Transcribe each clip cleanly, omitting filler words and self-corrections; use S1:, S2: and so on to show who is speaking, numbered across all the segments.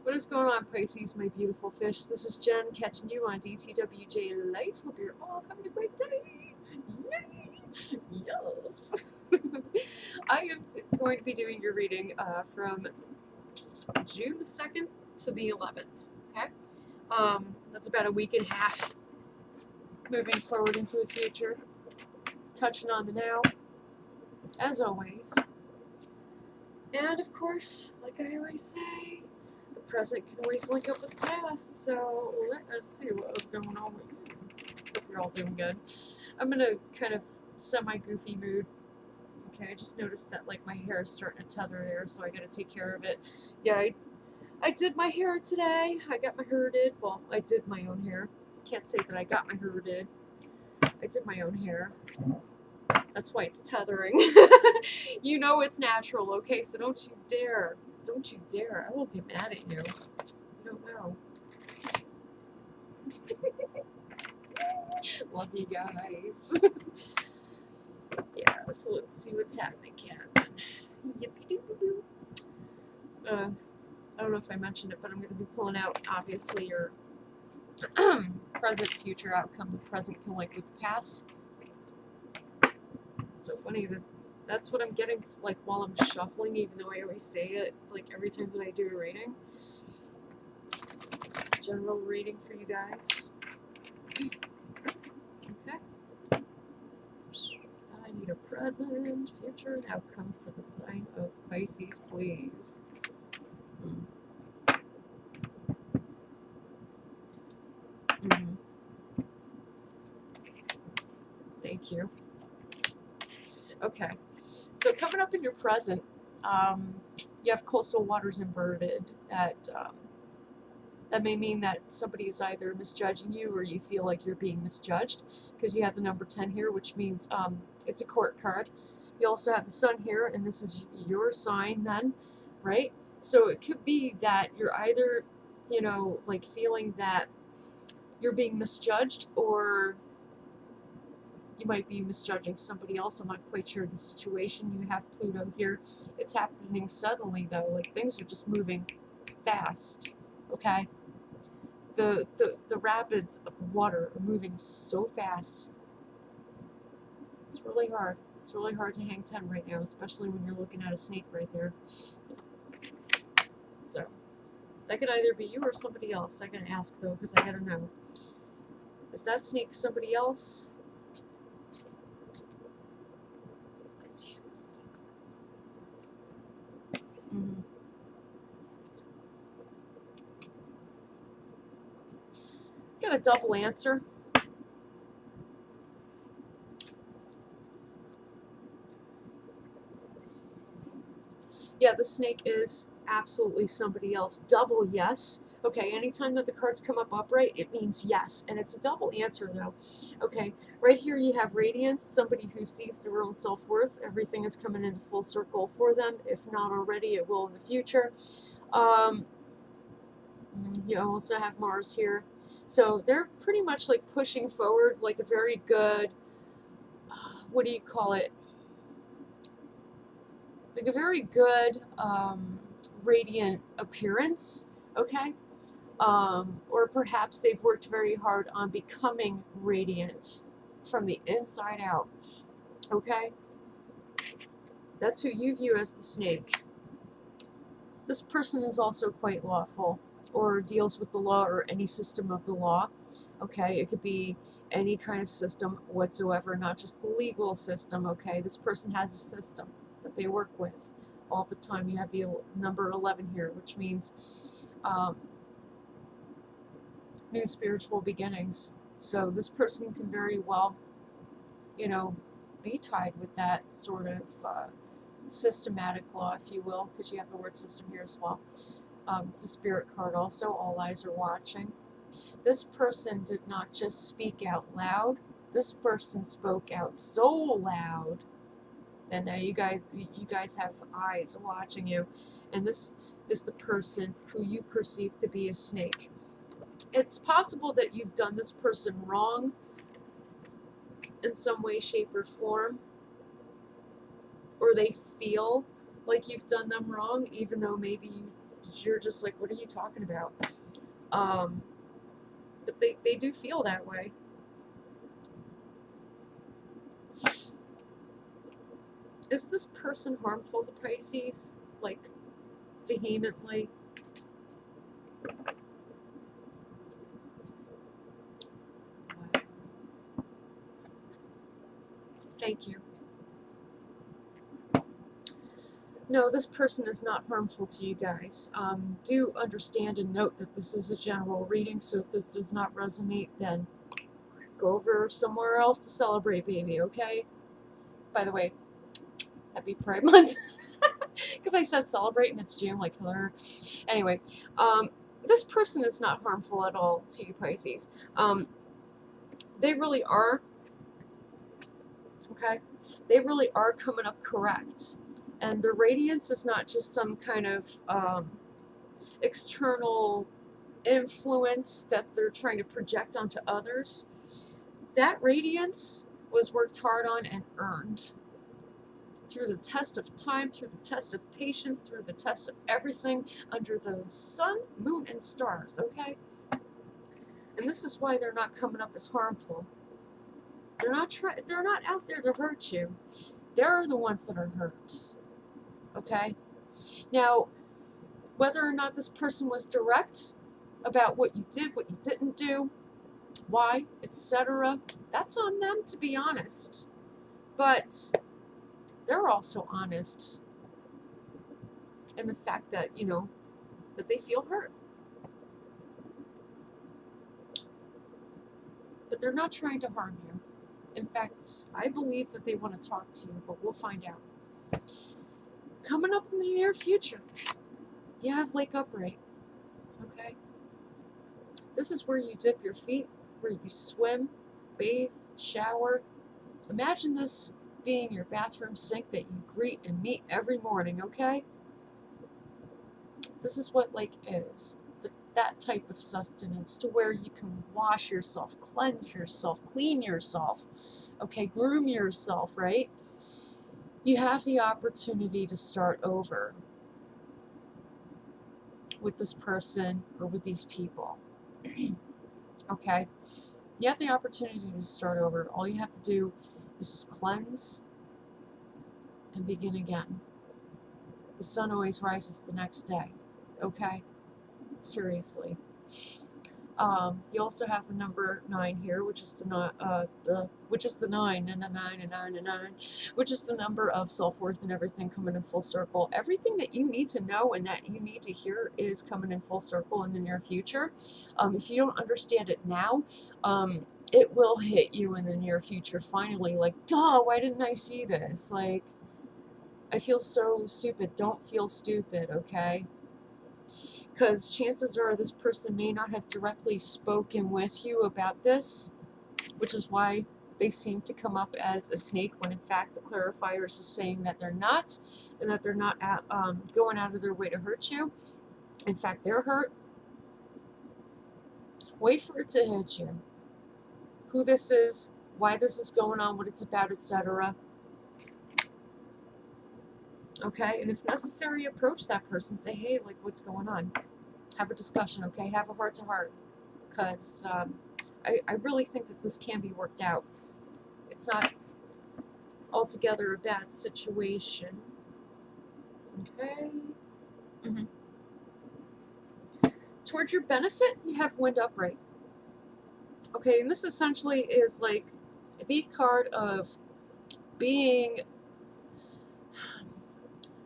S1: What is going on, Pisces, my beautiful fish? This is Jen catching you on DTWJ Life. Hope you're all having a great day. Yay! Yes! I am going to be doing your reading from June the 2nd to the 11th. Okay? That's about a week and a half moving forward into the future. Touching on the now, as always. And of course, like I always say, the present can always link up with the past, so let us see what was going on with you. Hope you're all doing good. I'm in a kind of semi-goofy mood. Okay, I just noticed that like my hair is starting to tether there, so I gotta take care of it. Yeah, I did my hair today. I got my hair did. Well, I did my own hair. Can't say that I got my hair did. I did my own hair. That's why it's tethering. You know it's natural, okay? So don't you dare. Don't you dare. I will get mad at you. I don't know. Love you guys. Yeah, so let's see what's happening, Captain. Yippee-doo-doo-doo. I don't know if I mentioned it, but I'm going to be pulling out, obviously, your present, future outcome. The present can link with the past. It's so funny. That's what I'm getting, like, while I'm shuffling, even though I always say it, like, every time that I do a reading. General reading for you guys. Okay. I need a present, future, and outcome for the sign of Pisces, please. Thank you. Okay. So coming up in your present, you have coastal waters inverted. That may mean that somebody is either misjudging you or you feel like you're being misjudged, because you have the number 10 here, which means it's a court card. You also have the sun here, and this is your sign then, right? So it could be that you're either, you know, like feeling that you're being misjudged, or you might be misjudging somebody else. I'm not quite sure of the situation. You have Pluto here. It's happening suddenly, though. Like, things are just moving fast, okay? The rapids of the water are moving so fast. It's really hard. It's really hard to hang 10 right now, especially when you're looking at a snake right there. So, that could either be you or somebody else. I gotta ask, though, because I gotta know. Is that snake somebody else? Damn, it's not got a double answer. Yeah, the snake is absolutely somebody else. Double yes. Okay, anytime that the cards come up upright, it means yes. And it's a double answer, though. Okay, right here you have radiance, somebody who sees their own self-worth. Everything is coming into full circle for them. If not already, it will in the future. You also have Mars here. So they're pretty much like pushing forward like a very good, what do you call it? Like a very good radiant appearance, okay? Or perhaps they've worked very hard on becoming radiant from the inside out, okay? That's who you view as the snake. This person is also quite lawful, or deals with the law or any system of the law, okay? It could be any kind of system whatsoever, not just the legal system, okay? This person has a system that they work with all the time. You have the number 11 here, which means new spiritual beginnings. So this person can very well, you know, be tied with that sort of systematic law, if you will, because you have the word system here as well. It's a spirit card also. All eyes are watching. This person did not just speak out loud. This person spoke out so loud. And now you guys have eyes watching you. And this is the person who you perceive to be a snake. It's possible that you've done this person wrong in some way, shape, or form. Or they feel like you've done them wrong, even though maybe you you're just like, what are you talking about? But they do feel that way. Is this person harmful to Pisces? Like, vehemently? Wow. Thank you. No, this person is not harmful to you guys. Do understand and note that this is a general reading, so if this does not resonate, then go over somewhere else to celebrate, baby, okay? By the way, happy Pride Month. Because I said celebrate and it's June, like, hello. Anyway, this person is not harmful at all to you, Pisces. They really are, okay? They really are coming up correct. And the radiance is not just some kind of external influence that they're trying to project onto others. That radiance was worked hard on and earned through the test of time, through the test of patience, through the test of everything under the sun, moon, and stars, okay? And this is why they're not coming up as harmful. They're not out there to hurt you. They're the ones that are hurt. Okay? Now, whether or not this person was direct about what you did, what you didn't do, why, etc., that's on them, to be honest. But they're also honest in the fact that, you know, that they feel hurt. But they're not trying to harm you. In fact, I believe that they want to talk to you, but we'll find out. Coming up in the near future, you have Lake Upright, okay? This is where you dip your feet, where you swim, bathe, shower. Imagine this being your bathroom sink that you greet and meet every morning, okay? This is what Lake is. That type of sustenance, to where you can wash yourself, cleanse yourself, clean yourself, okay, groom yourself, right? You have the opportunity to start over with this person or with these people, okay? You have the opportunity to start over. All you have to do is just cleanse and begin again. The sun always rises the next day, okay? Seriously. You also have the number 9 here, which is the 9, which is the 9, and a 9, and 9, and 9, which is the number of self-worth and everything coming in full circle. Everything that you need to know and that you need to hear is coming in full circle in the near future. If you don't understand it now, it will hit you in the near future. Finally, like, duh, why didn't I see this? Like, I feel so stupid. Don't feel stupid, okay? Because chances are this person may not have directly spoken with you about this, which is why they seem to come up as a snake, when in fact the clarifiers is saying that they're not, and that they're not going out of their way to hurt you. In fact, they're hurt. Wait for it to hit you. Who this is, why this is going on, what it's about, etc. Okay, and if necessary, approach that person. Say, hey, like, what's going on? Have a discussion, okay? Have a heart-to-heart. Because I really think that this can be worked out. It's not altogether a bad situation. Okay? Towards your benefit, you have Wind Upright. Okay, and this essentially is like the card of being...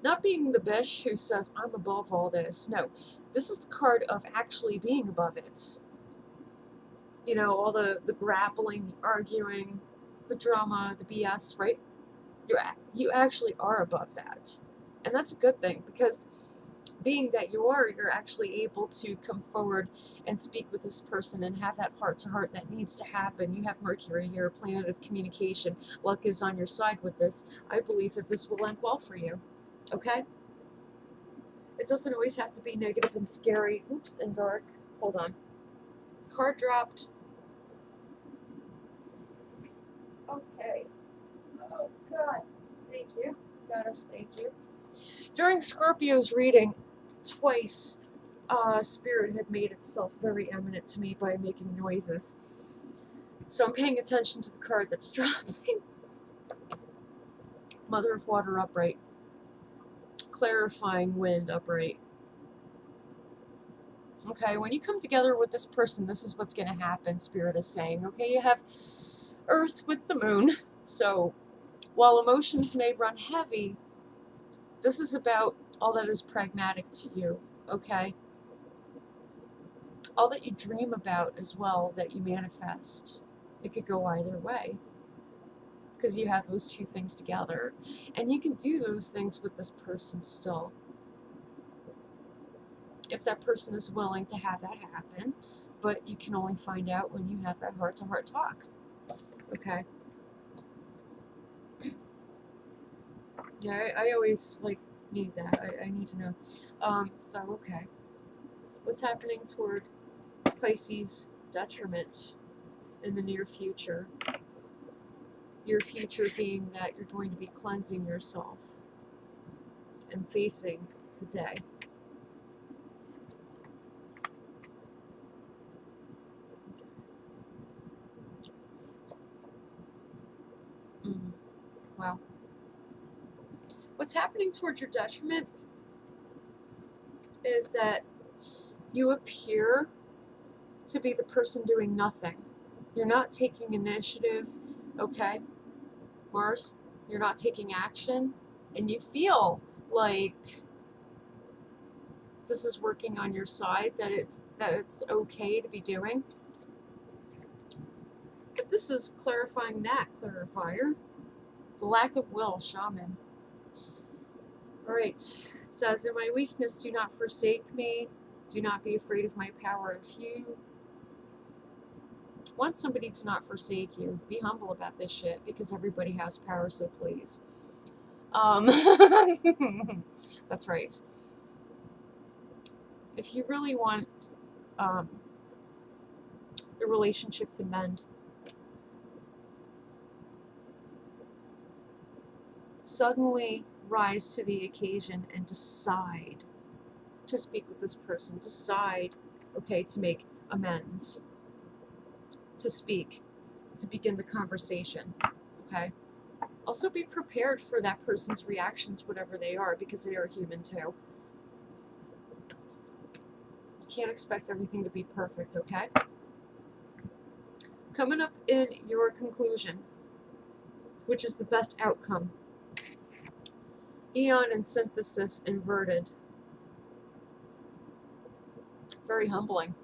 S1: not being the bish who says, I'm above all this. No, this is the card of actually being above it. You know, all the grappling, the arguing, the drama, the BS, right? You actually are above that. And that's a good thing, because being that you're actually able to come forward and speak with this person and have that heart-to-heart that needs to happen. You have Mercury here, planet of communication. Luck is on your side with this. I believe that this will end well for you. Okay? It doesn't always have to be negative and scary. Oops, and dark. Hold on. Card dropped. Okay. Oh, God. Thank you. Goddess, thank you. During Scorpio's reading, twice Spirit had made itself very eminent to me by making noises. So I'm paying attention to the card that's dropping. Mother of Water upright. Clarifying Wind upright. Okay, when you come together with this person, this is what's going to happen, Spirit is saying. Okay, you have Earth with the Moon. So while emotions may run heavy, this is about all that is pragmatic to you, okay? All that you dream about as well, that you manifest. It could go either way, because you have those two things together. And you can do those things with this person still, if that person is willing to have that happen. But you can only find out when you have that heart-to-heart talk, okay? Yeah, I always, like, need that. I need to know. So, okay. What's happening toward Pisces detriment in the near future? Your future being that you're going to be cleansing yourself and facing the day. Wow. What's happening towards your detriment is that you appear to be the person doing nothing. You're not taking initiative, okay? Mars, you're not taking action, and you feel like this is working on your side, that it's okay to be doing. But this is clarifying that clarifier. The lack of will, Shaman. Alright, it says, in my weakness, do not forsake me. Do not be afraid of my power. If you want somebody to not forsake you, be humble about this shit, because everybody has power, so please. That's right. If you really want the relationship to mend, suddenly rise to the occasion and decide to speak with this person. Decide, okay, to make amends, to speak, to begin the conversation, okay? Also be prepared for that person's reactions, whatever they are, because they are human too. You can't expect everything to be perfect, okay? Coming up in your conclusion, which is the best outcome. Eon and synthesis inverted. Very humbling.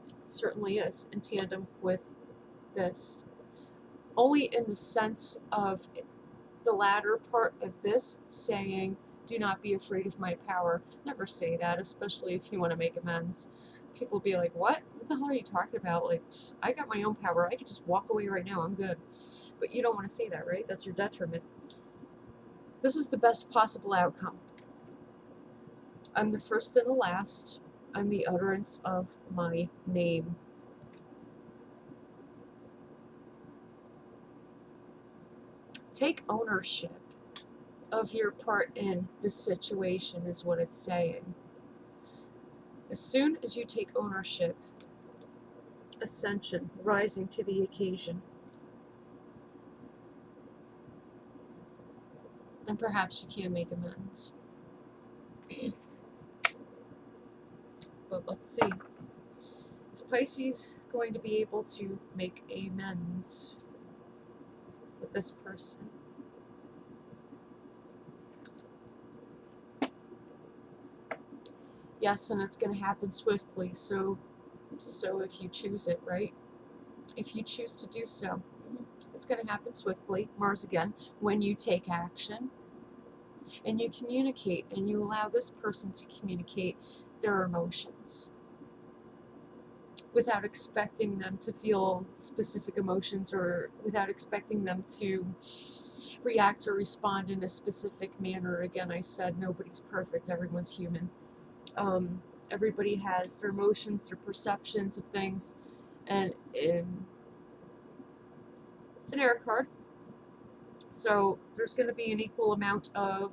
S1: It certainly is, in tandem with this. Only in the sense of the latter part of this saying, do not be afraid of my power. Never say that, especially if you want to make amends. People be like, what? What the hell are you talking about? Like, I got my own power. I could just walk away right now. I'm good. But you don't want to say that, right? That's your detriment. This is the best possible outcome. I'm the first and the last. I'm the utterance of my name. Take ownership of your part in this situation is what it's saying. As soon as you take ownership, ascension, rising to the occasion, then perhaps you can make amends. But let's see. Is Pisces going to be able to make amends with this person? Yes, and it's going to happen swiftly, so if you choose it, right? If you choose to do so, it's going to happen swiftly. Mars again, when you take action and you communicate and you allow this person to communicate their emotions without expecting them to feel specific emotions, or without expecting them to react or respond in a specific manner. Again, I said nobody's perfect, everyone's human. Everybody has their emotions, their perceptions of things, and it's an error card. So there's going to be an equal amount of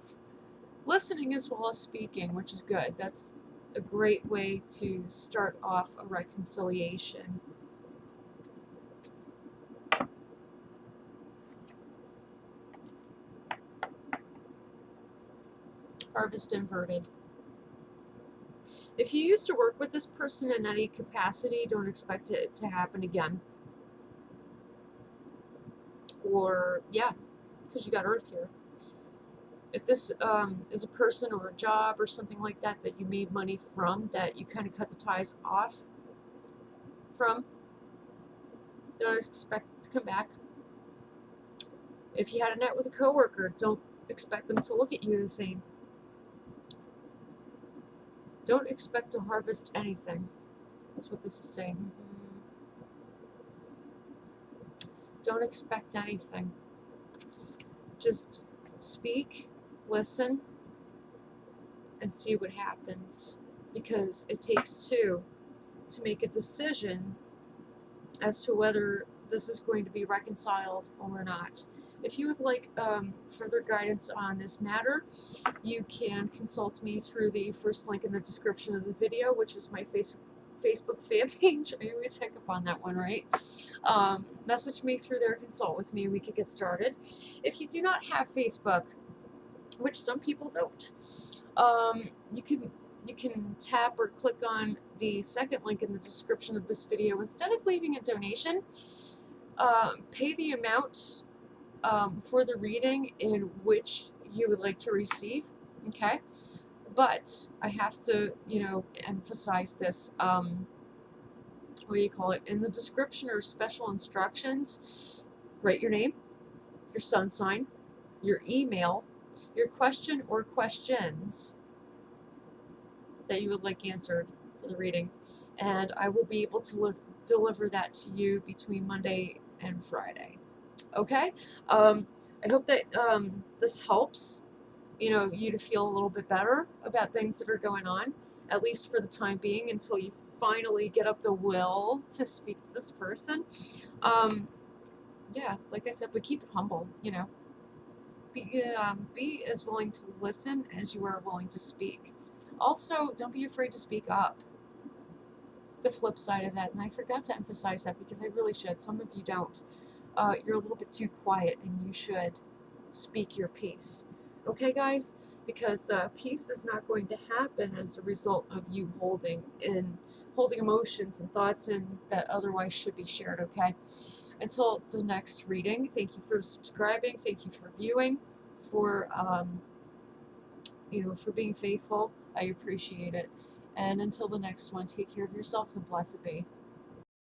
S1: listening as well as speaking, which is good. That's a great way to start off a reconciliation. Harvest inverted. If you used to work with this person in any capacity, don't expect it to happen again. Or, yeah, because you got Earth here. If this is a person or a job or something like that that you made money from, that you kind of cut the ties off from, don't expect it to come back. If you had a net with a coworker, don't expect them to look at you the same. Don't expect to harvest anything. That's what this is saying. Don't expect anything. Just speak, listen, and see what happens. Because it takes two to make a decision as to whether this is going to be reconciled or not. If you would like further guidance on this matter, you can consult me through the first link in the description of the video, which is my Facebook fan page. I always hiccup on that one, right? Message me through there, consult with me, we could get started. If you do not have Facebook, which some people don't, you can tap or click on the second link in the description of this video. Instead of leaving a donation, pay the amount for the reading in which you would like to receive, okay? But I have to, emphasize this, what do you call it? In the description or special instructions, write your name, your sun sign, your email, your question or questions that you would like answered for the reading, and I will be able to deliver that to you between Monday and Friday. Okay? I hope that this helps, you to feel a little bit better about things that are going on, at least for the time being, until you finally get up the will to speak to this person. Yeah, like I said, but keep it humble, Be as willing to listen as you are willing to speak. Also, don't be afraid to speak up. The flip side of that, and I forgot to emphasize that because I really should. Some of you don't. You're a little bit too quiet, and you should speak your piece. Okay, guys? Because peace is not going to happen as a result of you holding emotions and thoughts in that otherwise should be shared. Okay. Until the next reading, thank you for subscribing. Thank you for viewing. For for being faithful. I appreciate it. And until the next one, take care of yourselves and blessed be.